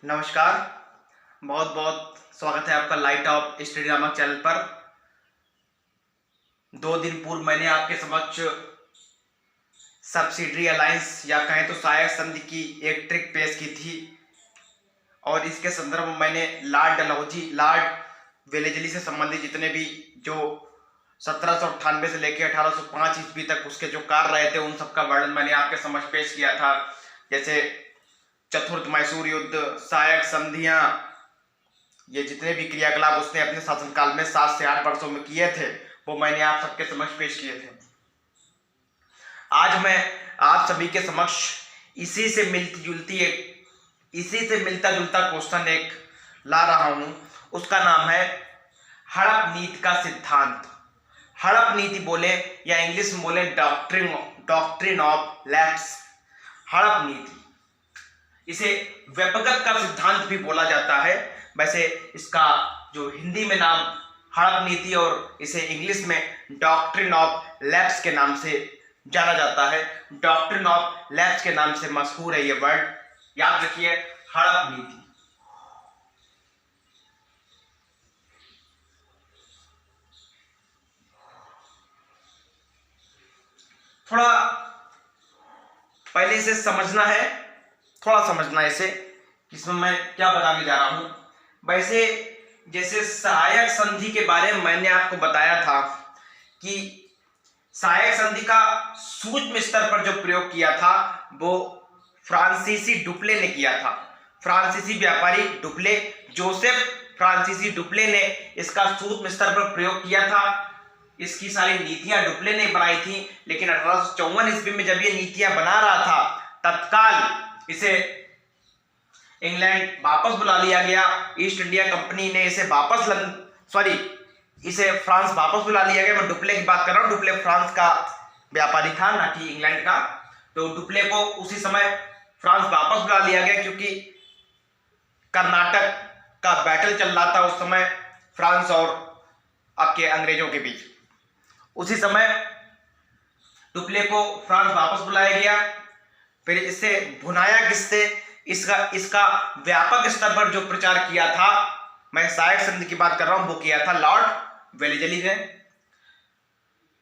नमस्कार। बहुत बहुत स्वागत है आपका लाइट ऑफ स्टडी नामक चैनल पर। 2 दिन पूर्व मैंने आपके समक्ष सब्सिडरी अलायंस या कहें तो सहायक संधि की एक ट्रिक पेश की थी और इसके संदर्भ में मैंने लॉर्ड वेलेजली से संबंधित जितने भी जो 1798 से लेकर 1805 ईस्वी तक उसके जो कार्य रहे थे उन सबका वर्णन मैंने आपके समक्ष पेश किया था। जैसे चतुर्थ मैसूर युद्ध, सहायक संधियां, ये जितने भी क्रियाकलाप उसने अपने शासनकाल में 7 से 8 वर्षों में किए थे वो मैंने आप सबके समक्ष पेश किए थे। आज मैं आप सभी के समक्ष इसी से मिलता जुलता क्वेश्चन एक ला रहा हूं। उसका नाम है हड़प नीति का सिद्धांत। हड़प नीति बोले या इंग्लिश में बोले डॉक्ट्रिन ऑफ लैप्स। हड़प नीति, इसे व्यपगत का सिद्धांत भी बोला जाता है। वैसे इसका जो हिंदी में नाम हड़प नीति और इसे इंग्लिश में डॉक्ट्रिन ऑफ लैप्स के नाम से जाना जाता है। डॉक्ट्रिन ऑफ लैप्स के नाम से मशहूर है ये वर्ड, याद रखिए, हड़प नीति। थोड़ा पहले इसे समझना है, थोड़ा समझना इसे, इसमें मैं क्या बताने जा रहा हूं। वैसे जैसे सहायक संधि के बारे में मैंने आपको बताया था कि सहायक संधि का सूक्ष्म स्तर पर जो प्रयोग किया था वो फ्रांसीसी डुप्ले ने किया था। फ्रांसीसी व्यापारी डुप्ले, जोसेफ फ्रांसीसी डुप्ले ने इसका सूक्ष्म स्तर पर प्रयोग किया था। इसकी सारी नीतियां डुप्ले ने बनाई थी, लेकिन 1854 ईस्वी में जब ये नीतियां बना रहा था तत्काल इसे इंग्लैंड वापस बुला लिया गया। ईस्ट इंडिया कंपनी ने इसे इसे फ्रांस वापस बुला लिया गया। मैं डुप्ले की बात कर रहा हूं, डुप्ले फ्रांस का व्यापारी था, ना कि इंग्लैंड का। तो डुप्ले को उसी समय फ्रांस वापस बुला लिया गया क्योंकि कर्नाटक का बैटल चल रहा था उस समय फ्रांस और आपके अंग्रेजों के बीच। उसी समय डुप्ले को फ्रांस वापस बुलाया गया। फिर इसे भुनाया किससे, इसका व्यापक स्तर पर जो प्रचार किया था, मैं सहायक संधि की बात कर रहा हूं, वो किया था लॉर्ड वेलेजली ने।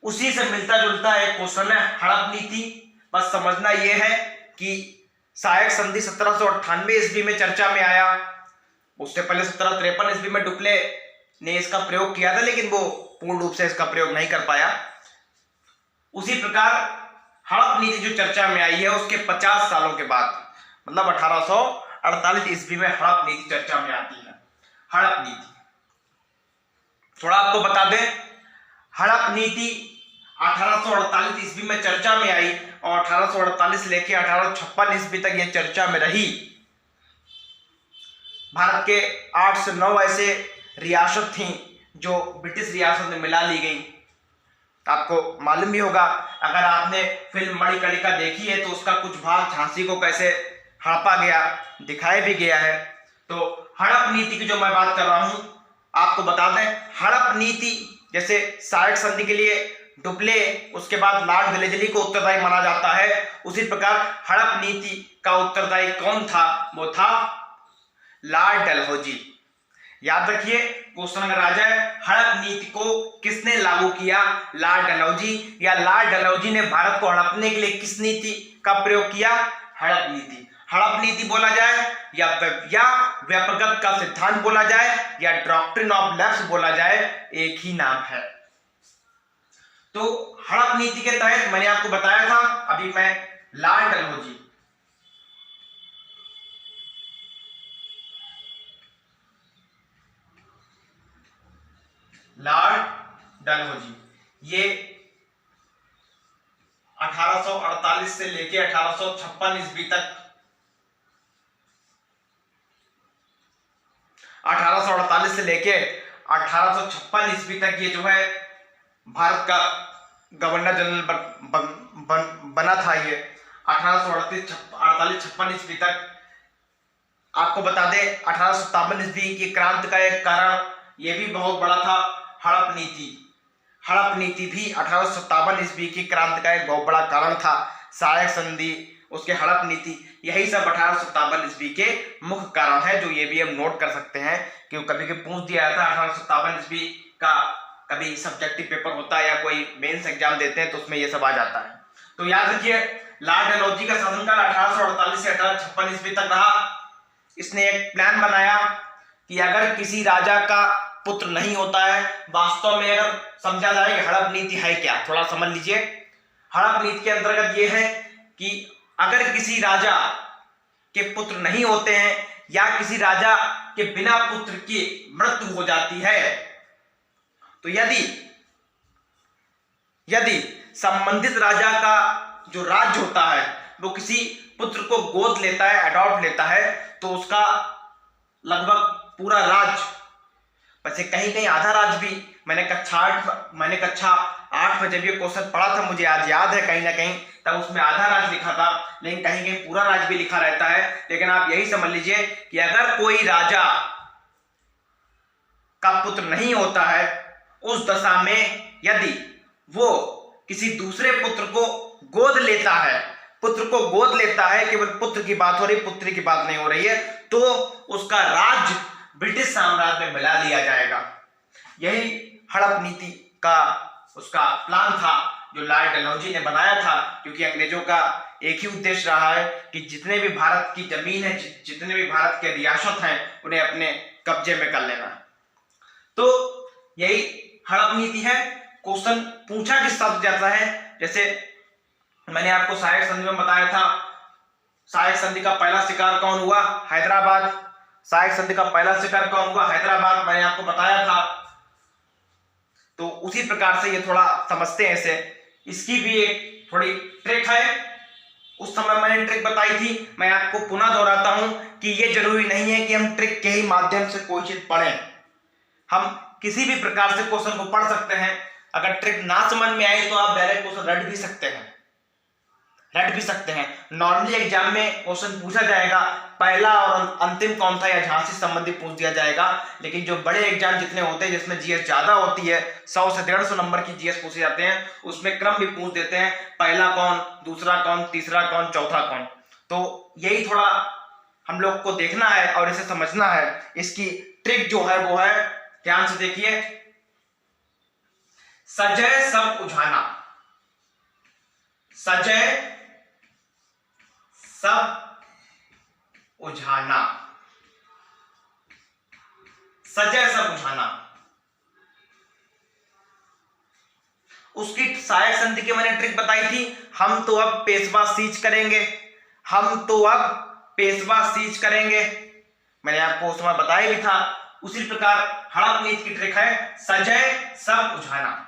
उसी से मिलता जुलता एक क्वेश्चन है हड़प नीति। बस समझना यह है कि सहायक संधि 1798 ईस्वी में चर्चा में आया। उससे पहले 1753 ईस्वी में डुप्ले ने इसका प्रयोग किया था, लेकिन वो पूर्ण रूप से इसका प्रयोग नहीं कर पाया। उसी प्रकार हड़प नीति जो चर्चा में आई है उसके 50 सालों के बाद, मतलब 1848 ईस्वी में हड़प नीति चर्चा में आती है। हड़प नीति थोड़ा आपको बता दें, हड़प नीति 1848 ईस्वी में चर्चा में आई और 1848 से लेकर 1856 ईस्वी तक यह चर्चा में रही। भारत के 8 से 9 ऐसे रियासत थी जो ब्रिटिश रियासत में मिला ली गई। आपको मालूम भी होगा, अगर आपने फिल्म मणिकर्णिका देखी है तो उसका कुछ भाग झांसी को कैसे हड़पा गया दिखाया भी गया है। तो हड़प नीति की जो मैं बात कर रहा हूं, आपको बता दें, हड़प नीति जैसे सहायक संधि के लिए डुप्ले, उसके बाद लॉर्ड वेलेजली को उत्तरदायी माना जाता है, उसी प्रकार हड़प नीति का उत्तरदायी कौन था, वो था लॉर्ड डलहौजी। याद रखिए, क्वेश्चन अगर आ जाए हड़प नीति को किसने लागू किया, लॉर्ड डलहौजी, या लॉर्ड डलहौजी ने भारत को हड़पने के लिए किस नीति का प्रयोग किया, हड़प नीति। हड़प नीति बोला जाए या व्यपगत का सिद्धांत बोला जाए या डॉक्ट्रिन ऑफ लैप्स बोला जाए, एक ही नाम है। तो हड़प नीति के तहत मैंने आपको बताया था, अभी मैं लॉर्ड डलहौजी, लॉर्ड डलहौजी, ये 1848 से लेके 1856 ईस्वी तक, 1848 से लेके 1856 ईस्वी तक ये जो है भारत का गवर्नर जनरल बना था। ये 1848-56 ईस्वी तक। आपको बता दें 1857 ईस्वी की क्रांति का एक कारण ये भी बहुत बड़ा था, हड़प नीति। हड़प नीति भी 1857 ईस्वी की क्रांति का एक बहुत बड़ा कारण था। सहायक संधि उसके हड़प नीति, यही सब 1857 ईस्वी के मुख्य कारण है, जो ये भी हम नोट कर सकते हैं कि कभी कभी पूछ दिया था 1857 ईस्वी का, कभी सब्जेक्टिव पेपर होता है या कोई मेंस एग्जाम देते हैं तो उसमें ये सब आ जाता है। तो याद रखिए, लॉर्ड डलहौजी का शासनकाल 1848 से 1856 ईस्वी तक रहा। इसने एक प्लान बनाया कि अगर किसी राजा का पुत्र नहीं होता है, वास्तव में अगर समझा जाए कि हड़प नीति है क्या, थोड़ा समझ लीजिए। हड़प नीति के अंतर्गत ये है कि अगर किसी राजा के पुत्र नहीं होते हैं या किसी राजा के बिना पुत्र की मृत्यु हो जाती है, तो यदि संबंधित राजा का जो राज्य होता है वो किसी पुत्र को गोद लेता है, अडॉप्ट लेता है, तो उसका लगभग पूरा राज्य, वैसे कहीं कहीं आधा राज्य भी, मैंने कक्षा 8 में जब ये क्वेश्चन पढ़ा था, मुझे आज याद है कहीं ना कहीं, तब उसमें आधा राज्य लिखा था, लेकिन कहीं कहीं पूरा राज्य भी लिखा रहता है। लेकिन आप यही समझ लीजिए कि अगर कोई राजा का पुत्र नहीं होता है, उस दशा में यदि वो किसी दूसरे पुत्र को गोद लेता है, केवल पुत्र की बात हो रही, पुत्री की बात नहीं हो रही है, तो उसका राज्य ब्रिटिश साम्राज्य में मिला लिया जाएगा। यही हड़प नीति का उसका प्लान था जो लॉर्ड डलहौजी ने बनाया था, क्योंकि अंग्रेजों का एक ही उद्देश्य रहा है कि जितने भी भारत की जमीन है, जितने भी भारत के रियासत हैं, उन्हें अपने कब्जे में कर लेना। तो यही हड़प नीति है। क्वेश्चन पूछा किस तरह जाता है, जैसे मैंने आपको सहायक संधि में बताया था, सहायक संधि का पहला शिकार कौन हुआ? हैदराबाद। सहायक संधि का पहला शिकार कौन हुआ? हैदराबाद, मैंने आपको बताया था। तो उसी प्रकार से ये थोड़ा समझते हैं इसे। इसकी भी एक थोड़ी ट्रिक है, उस समय मैंने ट्रिक बताई थी, मैं आपको पुनः दोहराता हूं कि ये जरूरी नहीं है कि हम ट्रिक के ही माध्यम से कोई चीज पढ़ें। हम किसी भी प्रकार से क्वेश्चन को पढ़ सकते हैं। अगर ट्रिक ना समझ में आए तो आप डायरेक्ट क्वेश्चन रट भी सकते हैं। नॉर्मली एग्जाम में क्वेश्चन पूछा जाएगा पहला और अंतिम कौन था या झांसी संबंधी पूछ दिया जाएगा, लेकिन जो बड़े एग्जाम जितने होते हैं जिसमें जीएस ज्यादा होती है, 100 से 150 नंबर की जीएस पूछे जाते हैं, उसमें क्रम भी पूछ देते हैं, पहला कौन, दूसरा कौन, तीसरा कौन, चौथा कौन। तो यही थोड़ा हम लोग को देखना है और इसे समझना है। इसकी ट्रिक जो है वो है, ध्यान से देखिए, सजय सब उझाना। सजय सब उझाना, सजय सब उझाना। उसकी सहायक संधि की मैंने ट्रिक बताई थी, हम तो अब पेशवा सींच करेंगे, मैंने आपको उस समय बताया भी था। उसी प्रकार हड़प नीति की ट्रिक है सजय सब उझाना।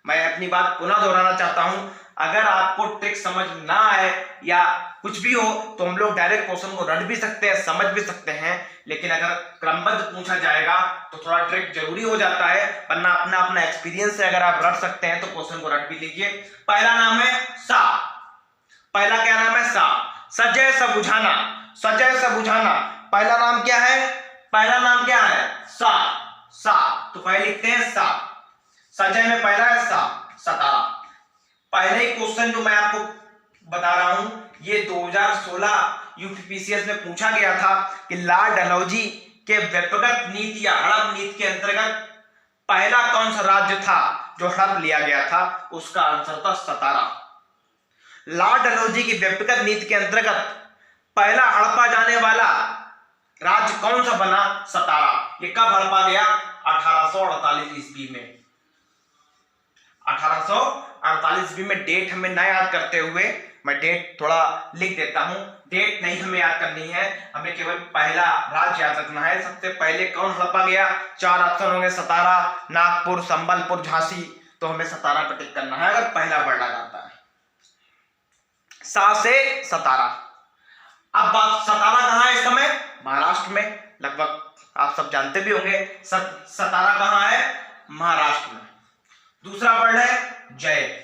मैं अपनी बात पुनः दोहराना चाहता हूं, अगर आपको ट्रिक समझ ना आए या कुछ भी हो तो हम लोग डायरेक्ट क्वेश्चन को रट भी सकते हैं, समझ भी सकते हैं, लेकिन अगर क्रमबद्ध पूछा जाएगा तो थोड़ा ट्रिक जरूरी हो जाता है, वरना अपना एक्सपीरियंस से अगर आप रट सकते हैं तो क्वेश्चन को रट भी लीजिए। पहला नाम है सा, पहला क्या नाम है? सा। सजय सब उझाना, सजय सब उझाना, पहला नाम क्या है? पहला नाम क्या है? सा। तो पहले लिखते हैं सा। सजय में पहला है सा, सतारा। पहले ही क्वेश्चन जो मैं आपको बता रहा हूं, ये 2016 यूपीपीसीएस में पूछा गया था कि लॉर्ड डलहौजी के व्यक्तिगत नीति या हड़प नीति के अंतर्गत पहला कौन सा राज्य था जो हड़प लिया गया था? उसका आंसर था सतारा। लॉर्ड डलहौजी की व्यक्तिगत नीति के अंतर्गत पहला हड़पा जाने वाला राज्य कौन सा बना? सतारा। ये कब हड़पा गया? 1848 ईस्वी में। 1848 ईस्वी में। डेट हमें ना याद करते हुए मैं डेट थोड़ा लिख देता हूं। डेट नहीं हमें याद करनी है, हमें केवल पहला राज्य याद रखना है। सबसे पहले कौन हड़पा गया? 4 ऑप्शन होंगे, सतारा, नागपुर, संबलपुर, झांसी। तो हमें सतारा पर टिक करना है अगर पहला वर्ड आ जाता है। सा से सतारा। अब बात, सतारा कहां है इस समय? महाराष्ट्र में। लगभग आप सब जानते भी होंगे सतारा कहां है? महाराष्ट्र में। दूसरा वर्ड है जय।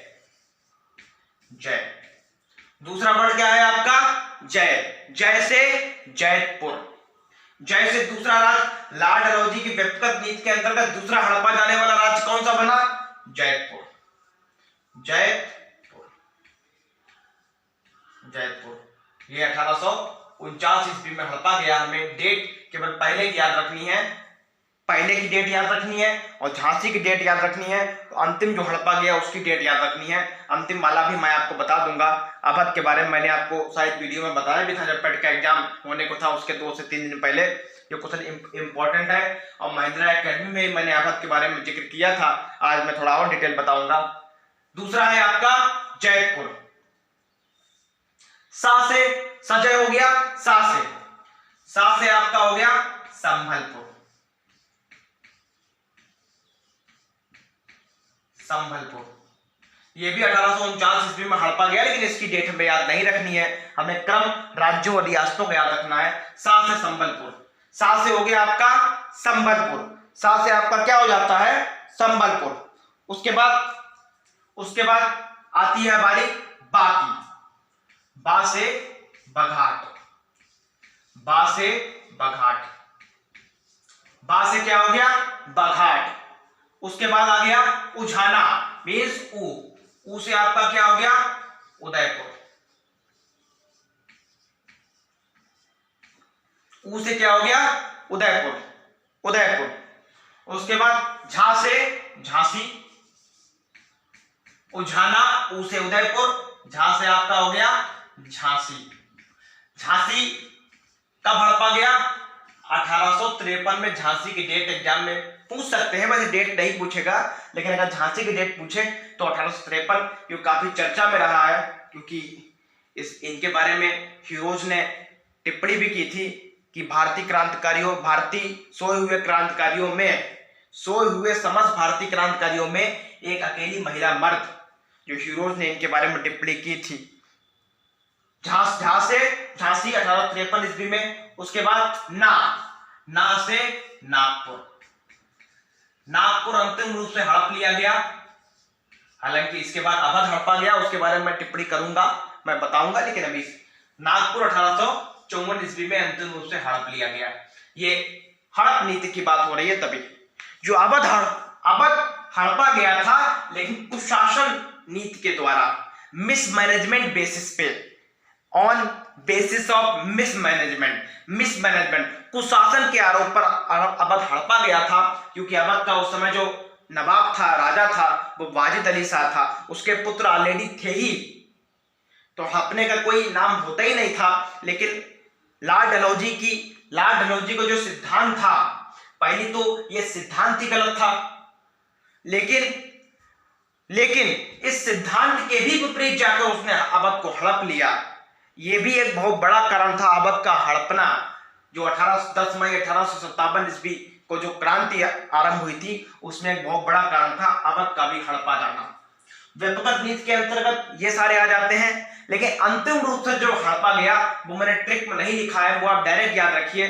जय, दूसरा वर्ड क्या है आपका? जय। जय से जयपुर। जय से दूसरा राज्य, लॉर्ड डलहौजी की व्यक्तिगत नीति के अंतर्गत दूसरा हड़पा जाने वाला राज्य कौन सा बना? जयपुर। जयपुर। जयपुर। ये 1849 ईस्वी में हड़पा गया। हमें डेट केवल पहले की याद रखनी है, पहले की डेट याद रखनी है और झांसी की डेट याद रखनी है। तो अंतिम जो हड़पा गया उसकी डेट याद रखनी है। अंतिम वाला भी मैं आपको बता दूंगा। अवध के बारे में मैंने आपको शायद वीडियो में बताया भी था जब पेट का एग्जाम होने को था, उसके 2 से 3 दिन पहले। ये क्वेश्चन इंपॉर्टेंट है और महिंद्रा एकेडमी में मैंने अवध के बारे में जिक्र किया था। आज मैं थोड़ा और डिटेल बताऊंगा। दूसरा है आपका जयपुर। सा से सजय हो गया, सा से आपका हो गया संभलपुर। ये भी 1849 ईस्वी में हड़पा गया, लेकिन इसकी डेट हमें याद नहीं रखनी है। हमें क्रम राज्यों और रियासतों का याद रखना है। सा से संबलपुर, सा से हो गया आपका संबलपुर। सा से आपका क्या हो जाता है संबलपुर। उसके बाद आती है हमारी बा की। बा से बघाट, बा से बघाट, बा से क्या हो गया बघाट। उसके बाद आ गया उझाना मीन्स ऊ से आपका क्या हो गया उदयपुर। ऊ से क्या हो गया उदयपुर। उसके बाद झा से झांसी, उझाना ऊ से उदयपुर, झा से आपका हो गया झांसी। झांसी कब हड़पा गया 1853 में। झांसी की डेट एग्जाम में पूछ सकते हैं, वैसे डेट नहीं पूछेगा, लेकिन अगर झांसी की डेट पूछे तो 1853, जो काफी चर्चा में रहा है क्योंकि इनके बारे में हीरोज ने टिप्पणी भी की थी कि भारतीय सोए हुए समस्त भारतीय क्रांतिकारियों में एक अकेली महिला मर्द, जो हीरोज ने इनके बारे में टिप्पणी की थी। झांसी 1853 ईस्वी में। उसके बाद ना से नागपुर अंतिम रूप से हड़प लिया गया। हालांकि इसके बाद अवध हड़पा गया, उसके बारे में मैं टिप्पणी करूंगा, मैं बताऊंगा, लेकिन अभी नागपुर 1854 ईस्वी में अंतिम रूप से हड़प लिया गया। ये हड़प नीति की बात हो रही है। तभी जो अवध हड़पा गया था, लेकिन कुशासन नीति के द्वारा मिसमैनेजमेंट बेसिस पे, ऑन बेसिस ऑफ मिसमैनेजमेंट कुशासन के आरोप पर अवध हड़पा गया था। क्योंकि अवध का उस समय जो नवाब था, राजा था, वो वाजिद अली शाह था। उसके पुत्र ऑलरेडी थे ही, तो हड़पने का कोई नाम होता ही नहीं था। लेकिन लॉर्ड डलहौजी को जो सिद्धांत था, पहली तो ये सिद्धांत ही गलत था, लेकिन इस सिद्धांत के भी विपरीत जाकर उसने अवध को हड़प लिया। ये भी एक बहुत बड़ा कारण था अवध का हड़पना। जो 10 मई 1857 ईस्वी को जो क्रांति आरंभ हुई थी, उसमें एक बहुत बड़ा कारण था अवध का भी हड़पा जाना। व्यक्तिगत नीति के अंतर्गत ये सारे आ जाते हैं, लेकिन अंतिम रूप से जो हड़पा गया वो मैंने ट्रिक में नहीं लिखा है, वो आप डायरेक्ट याद रखिए।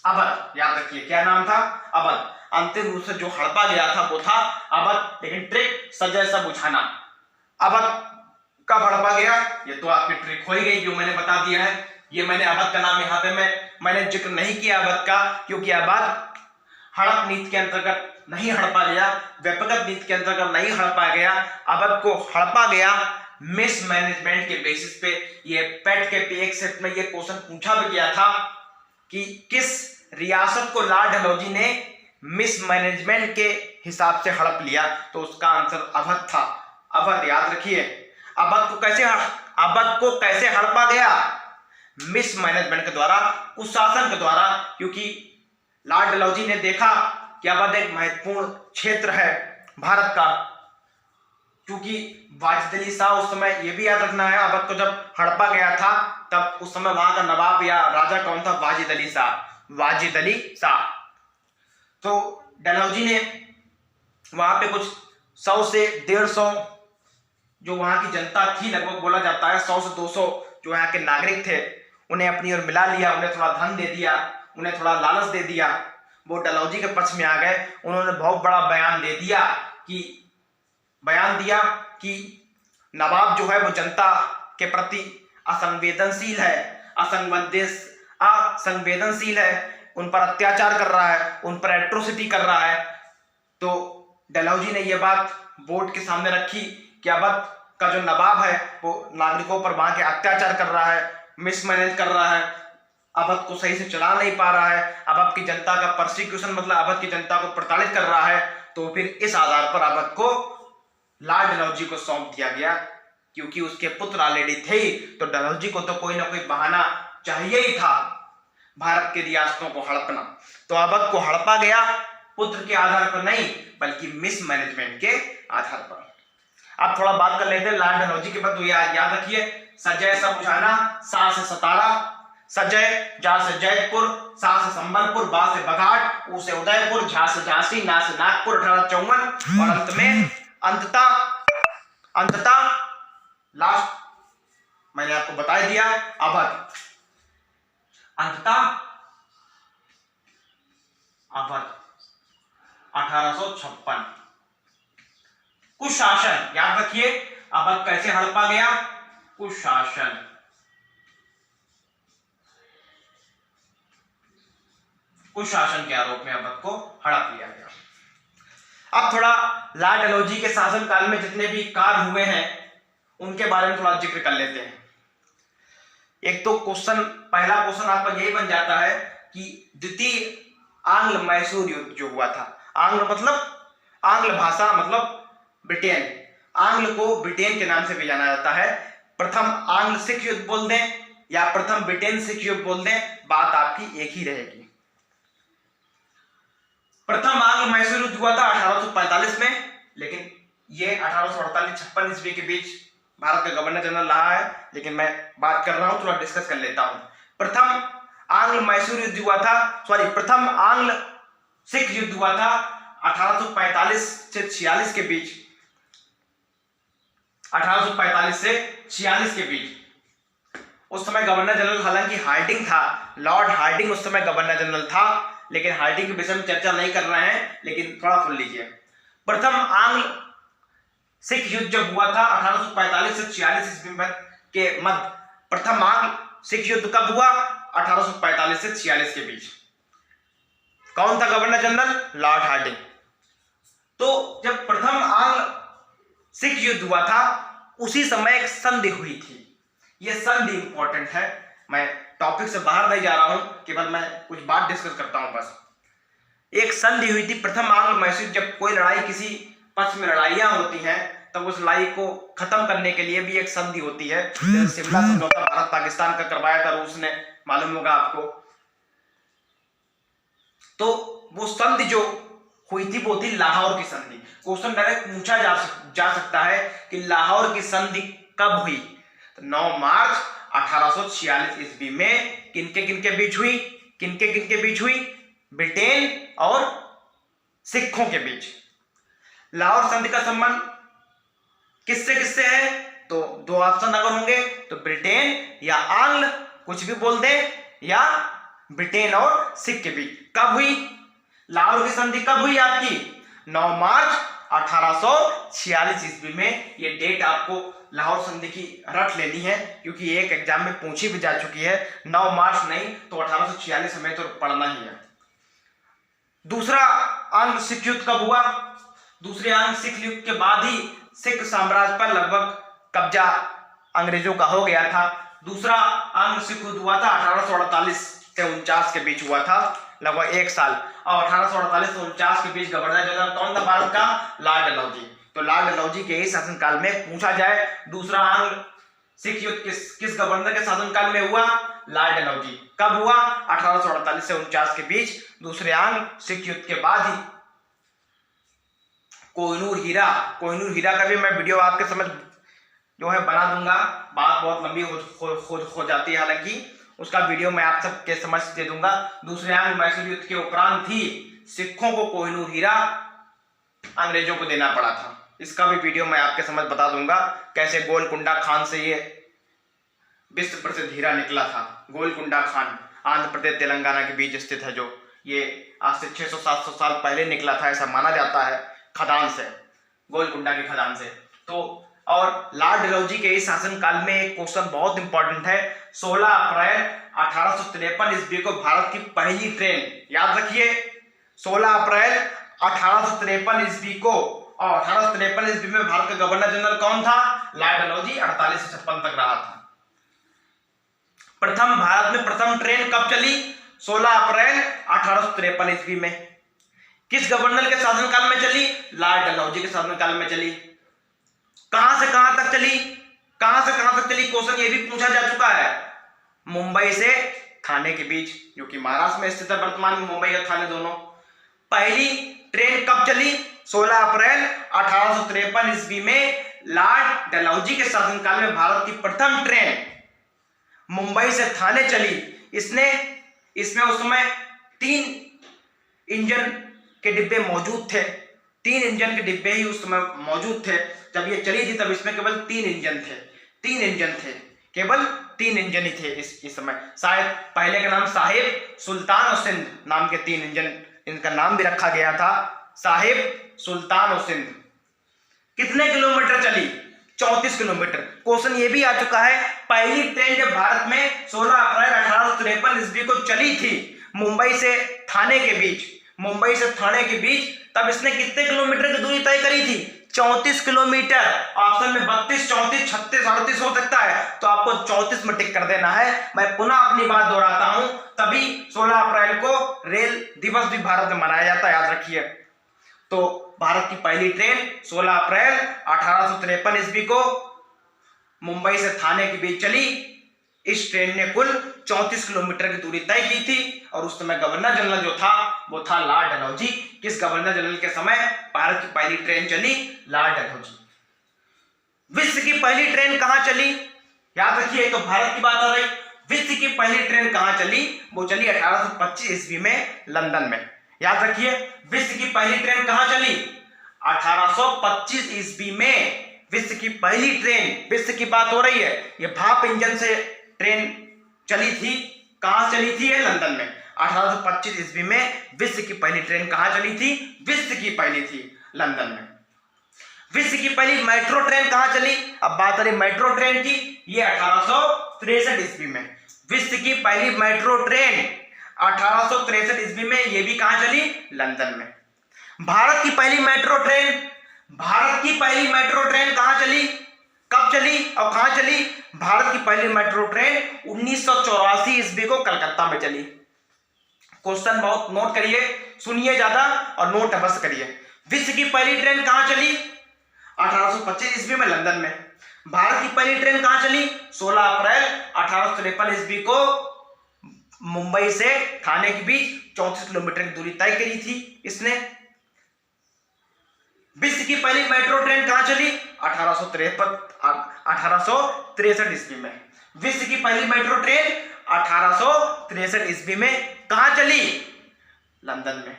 अवध याद रखिए, क्या नाम था अवध। अंतिम रूप से जो हड़पा गया था वो था अवध, लेकिन ट्रिक सजय सब उझाना। अवध कब हड़पा गया ये तो आपकी ट्रिक हो ही गई, जो मैंने बता दिया है। ये मैंने अवध का नाम यहाँ पे मैंने जिक्र नहीं किया अवध का, क्योंकि अवध हड़प नीति के अंतर्गत नहीं हड़पा गया, व्यक्तिगत नीति के अंतर्गत नहीं हड़पा गया। अवध को हड़पा गया मिसमैनेजमेंट के बेसिस पे। ये पेट के एक सेट में ये क्वेश्चन पूछा भी गया था कि किस रियासत को लॉर्ड डलहौजी ने मिसमैनेजमेंट के हिसाब से हड़प लिया, तो उसका आंसर अवध था। अवध याद रखिए। अवध को कैसे हड़पा गया मिसमैनेजमेंट के द्वारा, कुशासन के द्वारा। क्योंकि लॉर्ड डलहौजी ने देखा कि अवध एक महत्वपूर्ण क्षेत्र है भारत का। क्योंकि वाजिद अली शाह उस समय, ये भी याद रखना है, अवध को जब हड़पा गया था तब उस समय वहां का नवाब या राजा कौन था, वाजिद अली शाह। तो डलहौजी ने वहां पे कुछ 100 से 150 जो वहां की जनता थी, लगभग बोला जाता है 100 से 200 जो यहाँ के नागरिक थे, उन्हें अपनी ओर मिला लिया, उन्हें थोड़ा धन दे दिया, उन्हें थोड़ा लालच दे दिया। वो डलहौजी के पक्ष में आ गए। उन्होंने बहुत बड़ा बयान दिया कि नवाब जो है वो जनता के प्रति असंवेदनशील है, उन पर अत्याचार कर रहा है, उन पर एट्रोसिटी कर रहा है। तो डलहौजी ने यह बात बोर्ड के सामने रखी कि अवध का जो नवाब है वो नागरिकों पर वहां के अत्याचार कर रहा है, मिसमैनेज कर रहा है, अवध को सही से चला नहीं पा रहा है, अवध की जनता का परसिक्यूशन मतलब अवध की जनता को प्रताड़ित कर रहा है। तो फिर इस आधार पर अवध को लॉर्ड डलहौजी को सौंप दिया गया, क्योंकि उसके पुत्र ऑलरेडी थे ही, तो डलहौजी को तो कोई ना कोई बहाना चाहिए ही था भारत के रियासतों को हड़पना। तो अवध को हड़पा गया पुत्र के आधार पर नहीं, बल्कि मिसमैनेजमेंट के आधार पर। अब थोड़ा बात कर लेते हैं लॉर्ड डलहौजी के बाद। तो याद रखिए, सजय सा बुझाना, सा से सतारा, सजय, जा से जैतपुर, सा से संबलपुर, बा से बघाट, ऊ से उदयपुर, झा से झांसी, ना से नागपुर 1854 और अंत में अंततः लास्ट मैंने आपको बता दिया अवध। अंततः अवध 1856। कुशासन, याद रखिए अवध कैसे हड़पा गया, कुशासन। कुशासन के आरोप में अवध को हड़प लिया गया। अब थोड़ा लॉर्ड डलहौजी के शासनकाल में जितने भी कार्य हुए हैं उनके बारे में थोड़ा जिक्र कर लेते हैं। एक तो पहला क्वेश्चन आपका यही बन जाता है कि द्वितीय आंग्ल मैसूर युद्ध जो हुआ था, आंग्ल भाषा मतलब ब्रिटेन, आंग्ल को ब्रिटेन के नाम से भी जाना जाता है। प्रथम आंग्ल सिख युद्ध बोल दें या प्रथम ब्रिटेन सिख युद्ध बोल दें, बात आपकी एक ही रहेगी। प्रथम आंग्ल मैसूर युद्ध हुआ था 1845 में, लेकिन ये 1848-56 ईस्वी के बीच भारत का गवर्नर जनरल रहा है, लेकिन मैं बात कर रहा हूं, थोड़ा डिस्कस कर लेता हूं। प्रथम आंग्ल मैसूर युद्ध हुआ था, प्रथम आंग्ल सिख युद्ध हुआ था 1845 से 46 के बीच, 1845 से 46 के बीच। उस समय गवर्नर जनरल हालांकि हार्डिंग था, लॉर्ड हार्डिंग उस समय गवर्नर जनरल था, लेकिन हार्डिंग के विषय में चर्चा नहीं कर रहे हैं, लेकिन थोड़ा सुन लीजिए। प्रथम आंग्ल सिख युद्ध जब हुआ था 1845 से 46 ईस्वी के मध्य, प्रथम आंग्ल सिख युद्ध कब हुआ, 1845 से 46 के बीच। कौन था गवर्नर जनरल, लॉर्ड हार्डिंग। तो जब प्रथम आंग्ल सिख युद्ध हुआ था उसी समय एक संधि हुई थी। यह संधि इंपॉर्टेंट है, मैं टॉपिक से बाहर नहीं जा रहा हूं, केवल मैं कुछ बात डिस्कस करता हूं बस। एक संधि हुई थी प्रथम आंग्ल मैसूर, जब कोई लड़ाई किसी पक्ष में लड़ाइयां होती हैं तब उस लड़ाई को खत्म करने के लिए भी एक संधि होती है। शिमला समझौता भारत पाकिस्तान का करवाया था रूस ने, मालूम होगा आपको। तो वो संधि जो हुई थी वो थी लाहौर की संधि। क्वेश्चन डायरेक्ट पूछा जा सकता है कि लाहौर की संधि कब हुई, तो 9 मार्च 1846 ईस्वी में किनके बीच हुई, किनके बीच हुई, ब्रिटेन और सिखों के बीच। लाहौर संधि का संबंध किससे है, तो दो ऑप्शन अगर होंगे तो ब्रिटेन या आंग्ल, कुछ भी बोल दे, या ब्रिटेन और सिख के बीच। कब हुई लाहौर की संधि, कब हुई आपकी, 9 मार्च 1846 ईस्वी में। ये डेट आपको लाहौर संधि की रट लेनी है, क्योंकि एक एग्जाम में पूछी भी जा चुकी है। 9 मार्च नहीं तो 1846 हमें तो पढ़ना ही है। दूसरा आंग्ल सिख युद्ध कब हुआ, दूसरे आंग्ल सिख युद्ध के बाद ही सिख साम्राज्य पर लगभग कब्जा अंग्रेजों का हो गया था। दूसरा आंग्ल सिख युद्ध हुआ था 1848 से 49 के बीच हुआ था, लगभग 1 साल। और 1848 से 49 के बीच गवर्नर जनरल कौन था भारत का, लॉर्ड डलहौजी। तो लॉर्ड डलहौजी के ही शासनकाल में पूछा जाए दूसरा आंग्ल सिख युद्ध किस गवर्नर के शासनकाल में हुआ, लॉर्ड डलहौजी। कब हुआ, 1848 से 49 के बीच। दूसरे आंग्ल सिख युद्ध के बाद ही कोहिनूर हीरा का भी मैं वीडियो आपके समझ जो है बना दूंगा, बात बहुत लंबी हो जाती है, हालांकि उसका वीडियो मैं आप सबके समझ दे दूंगा। दूसरे आंग्ल मैसूर युद्ध के उपरांत ही सिखों को कोहिनूर हीरा अंग्रेजों को देना पड़ा था। इसका भी वीडियो मैं आपके समझ बता दूंगा, कैसे गोलकुंडा खान से ये विश्व प्रसिद्ध हीरा निकला था। गोलकुंडा खान आंध्र प्रदेश तेलंगाना के बीच स्थित है, जो ये आज से 600-700 साल पहले निकला था, ऐसा माना जाता है, खदान से, गोलकुंडा की खदान से। तो और लॉर्ड डलहौजी के इस शासनकाल में एक क्वेश्चन बहुत इंपॉर्टेंट है। 16 अप्रैल 1853 ईस्वी को भारत की पहली ट्रेन, याद रखिए 16 अप्रैल 1853 ईस्वी को, और 1853 ईस्वी में भारत का गवर्नर जनरल कौन था? लॉर्ड डलहौजी। 48 से 56 तक रहा था। भारत में प्रथम ट्रेन कब चली? 16 अप्रैल 1853 ईस्वी में। किस गवर्नर के शासनकाल में चली? लॉर्ड डलहौजी के शासनकाल में चली। कहां से कहां तक चली? क्वेश्चन ये भी पूछा जा चुका है। मुंबई से थाने के बीच, जो कि महाराष्ट्र में स्थित है वर्तमान में, मुंबई और थाने दोनों। पहली ट्रेन कब चली? 16 अप्रैल 1853 ईस्वी में लॉर्ड डलहौजी के शासनकाल में भारत की प्रथम ट्रेन मुंबई से थाने चली। इसमें उस समय 3 इंजन के डिब्बे मौजूद थे। 3 इंजन के डिब्बे ही उस समय मौजूद थे। जब ये चली थी तब इसमें केवल 3 इंजन थे। केवल 3 इंजन ही थे इस समय। शायद पहले का नाम साहिब, सुल्तान और सिंध नाम के 3 इंजन, इनका नाम भी रखा गया था, साहिब, सुल्तान और सिंध। कितने किलोमीटर चली? 34 किलोमीटर। क्वेश्चन ये भी आ चुका है, पहली ट्रेन जब भारत में 16 अप्रैल 1853 ईस्वी को चली थी मुंबई से थाने के बीच, तब इसने कितने किलोमीटर की दूरी तय करी थी? 34 किलोमीटर। ऑप्शन में 32, 34, 36, 38 हो सकता है, तो आपको 34 में टिक कर देना है। मैं पुनः अपनी बात दोहराता हूं, तभी 16 अप्रैल को रेल दिवस भी भारत में मनाया जाता है, याद रखिए। तो भारत की पहली ट्रेन 16 अप्रैल 1853 ईस्वी को मुंबई से थाने के बीच चली। इस ट्रेन ने कुल 34 किलोमीटर की दूरी तय की थी और उस समय गवर्नर जनरल जो था वो था लॉर्ड डलहौजी। किस गवर्नर जनरल के समय भारत की पहली ट्रेन चली? लॉर्ड डलहौजी। विश्व की पहली ट्रेन कहां चली? याद रखिए, तो भारत की बात हो रही। विश्व की पहली ट्रेन कहां चली? वो चली 1825 ईस्वी में लंदन में। याद रखिए, विश्व की पहली ट्रेन कहां चली? 1825 ईस्वी में विश्व की पहली ट्रेन, विश्व की बात हो रही है, ये भाप इंजन से ट्रेन चली थी। कहां चली थी? लंदन में। 1825 ईस्वी में विश्व की पहली ट्रेन कहां चली थी? विश्व की पहली थी लंदन में। विश्व की पहली मेट्रो ट्रेन कहां चली? अब बात करें मेट्रो ट्रेन की, ये 1863 ईस्वी में। विश्व की पहली मेट्रो ट्रेन 1863 ईस्वी में, ये भी कहां चली? लंदन में। भारत की पहली मेट्रो ट्रेन कहां चली? कब चली और कहां चली? भारत की पहली मेट्रो ट्रेन 1984 ईस्वी को कलकत्ता में चली। क्वेश्चन बहुत नोट करिए, सुनिए ज्यादा और नोट अवश्य करिए। विश्व की पहली ट्रेन कहां चली? 1825 ईस्वी में लंदन में। भारत की पहली ट्रेन कहां चली? 16 अप्रैल 1853 ईस्वी को मुंबई से थाने के बीच 34 किलोमीटर की दूरी तय करी थी इसने। विश्व की पहली मेट्रो ट्रेन कहां चली? 1863 ईस्वी में। विश्व की पहली मेट्रो ट्रेन 1863 ईस्वी में कहां चली? लंदन में।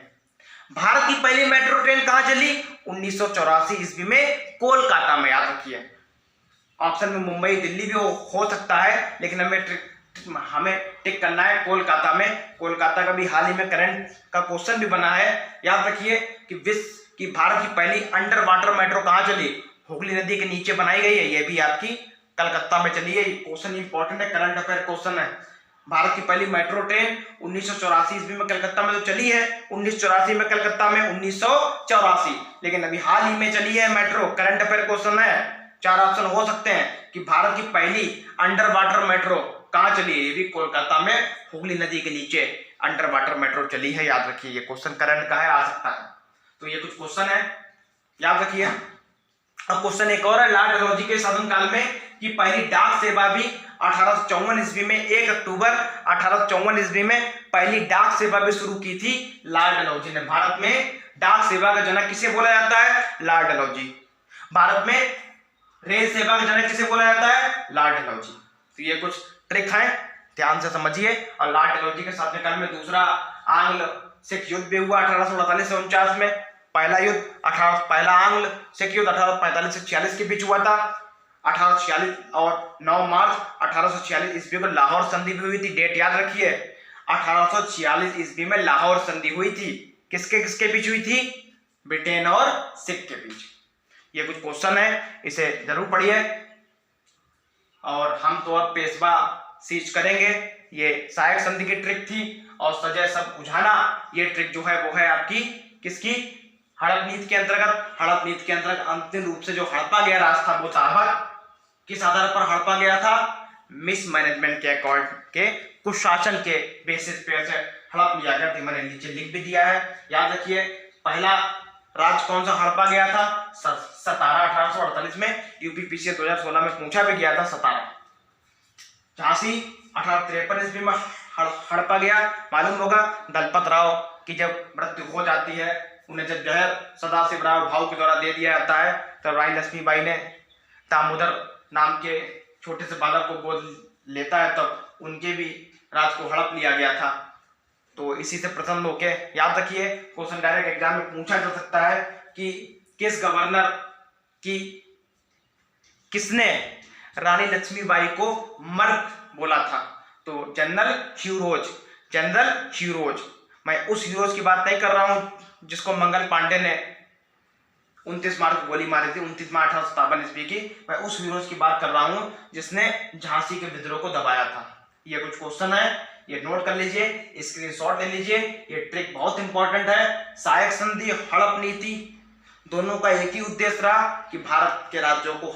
भारत की पहली मेट्रो ट्रेन कहां चली? 1984 ईस्वी में कोलकाता में। याद रखिए, ऑप्शन में मुंबई, दिल्ली भी हो सकता है, लेकिन हमें टिक करना है कोलकाता में। कोलकाता का भी हाल ही में करंट का क्वेश्चन भी बना है। याद रखिए कि विश्व की भारत की पहली अंडर वाटर मेट्रो कहां चली? हुगली नदी के नीचे बनाई गई है, ये भी आपकी कलकत्ता में चली है। क्वेश्चन इंपॉर्टेंट है, करंट अफेयर क्वेश्चन है। भारत की पहली मेट्रो ट्रेन 1984 ईस्वी में कलकत्ता में तो चली है, 1984 में कलकत्ता में, 1984, लेकिन अभी हाल ही में चली है मेट्रो। करंट अफेयर क्वेश्चन है, 4 ऑप्शन हो सकते हैं कि भारत की पहली अंडर वाटर मेट्रो कहां चली है? ये भी कोलकाता में हुगली नदी के नीचे अंडर वाटर मेट्रो चली है। याद रखिए, ये क्वेश्चन करंट का है, आ सकता है। तो ये कुछ क्वेश्चन है, याद रखिए। अब क्वेश्चन एक और है, लॉर्ड डलहौजी के शासनकाल में की पहली डाक सेवा भी 1854 ईस्वी में, 1 अक्टूबर 1854 ईस्वी में पहली डाक सेवा भी शुरू की थी लॉर्ड डलहौजी ने। भारत में डाक सेवा का जनक किसे बोला जाता है? लॉर्ड डलहौजी। भारत में रेल सेवा का जनक किसे बोला जाता है? लॉर्ड डलहौजी। तो ये कुछ ट्रिक है, ध्यान से समझिए। और लॉर्ड डलहौजी के शासनकाल में दूसरा आंग्ल सिख युद्ध भी हुआ 1848 से 49 में। पहला आंग्ल सिख युद्ध 1845 से 46 के बीच हुआ था। 1846 और 9 मार्च 1846 ईस्वी को लाहौर संधि भी हुई थी। डेट याद रखिए, 1846 ईस्वी में लाहौर संधि हुई थी। किसके बीच हुई थी? ब्रिटेन और सिख के बीच। ये कुछ क्वेश्चन है, इसे जरूर पढ़िए। और हम तो अब पेशवा सीज करेंगे। ये सहायक संधि की ट्रिक थी और सजय सब बुझाना, ये ट्रिक जो है वो है आपकी किसकी? हड़प नीति के अंतर्गत अंतिम रूप से जो हड़पा गया राज था वो चारबाग। किस आधार पर हड़पा गया था? मिसमैनेजमेंट के अकॉर्ड के कुशासन के बेसिस पे से हड़प लिया गया। तो मैंने नीचे लिख भी दिया है, याद रखिए। पहला राज्य कौन सा हड़पा गया था? सतारा 1848 में। यूपीपीसी 2016 में पूछा भी गया था सतारा। झांसी 1853 ईस्वी में हड़पा गया। मालूम होगा दलपत राव की जब मृत्यु हो जाती है, उन्हें जब जहर सदाशिव राव भाऊ के द्वारा दे दिया जाता है, तब रानी लक्ष्मीबाई ने दामोदर नाम के छोटे से बालक को गोद लेता है, तब उनके भी राज को हड़प लिया गया था। तो इसी से प्रसन्न होके याद रखिए, क्वेश्चन डायरेक्ट एग्जाम में पूछा जा सकता है कि किस गवर्नर की किसने रानी लक्ष्मीबाई को मर्द बोला था? तो जनरल ह्यूरोज। मैं उस ह्यूरोज की बात नहीं कर रहा हूं जिसको मंगल पांडे ने 29 मार्च को गोली मारी थी, 29 मार्च 1857 ईस्वी की। मैं उस ह्यूरोज की बात कर रहा हूं जिसने झांसी के विद्रोह को दबाया था। ये कुछ क्वेश्चन है, ये नोट कर लीजिए, स्क्रीनशॉट ले लीजिए। ये ट्रिक बहुत इंपॉर्टेंट है। सहायक संधि, हड़प नीति, दोनों का एक ही उद्देश्य रहा कि भारत के राज्यों को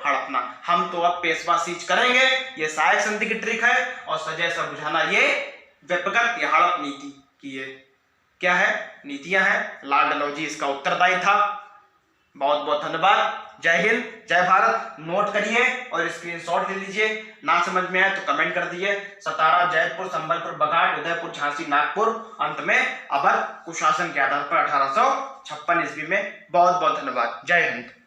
हड़पना। हम तो अब पेशवा सीज करेंगे, ये सहायक संधि की ट्रिक है। और सजय सब बुझाना ये व्यपगत या हड़प नीति की ये क्या है? नीतियां हैं। लाल डलहौजी इसका उत्तरदायी था। बहुत बहुत धन्यवाद। जय हिंद, जय भारत। नोट करिए और स्क्रीनशॉट ले लीजिए। ना समझ में आए तो कमेंट कर दीजिए। सतारा, जयपुर, संबलपुर, बघाट, उदयपुर, झांसी, नागपुर, अंत में अवध कुशासन के आधार पर 1856 ईस्वी में। बहुत बहुत धन्यवाद। जय हिंद।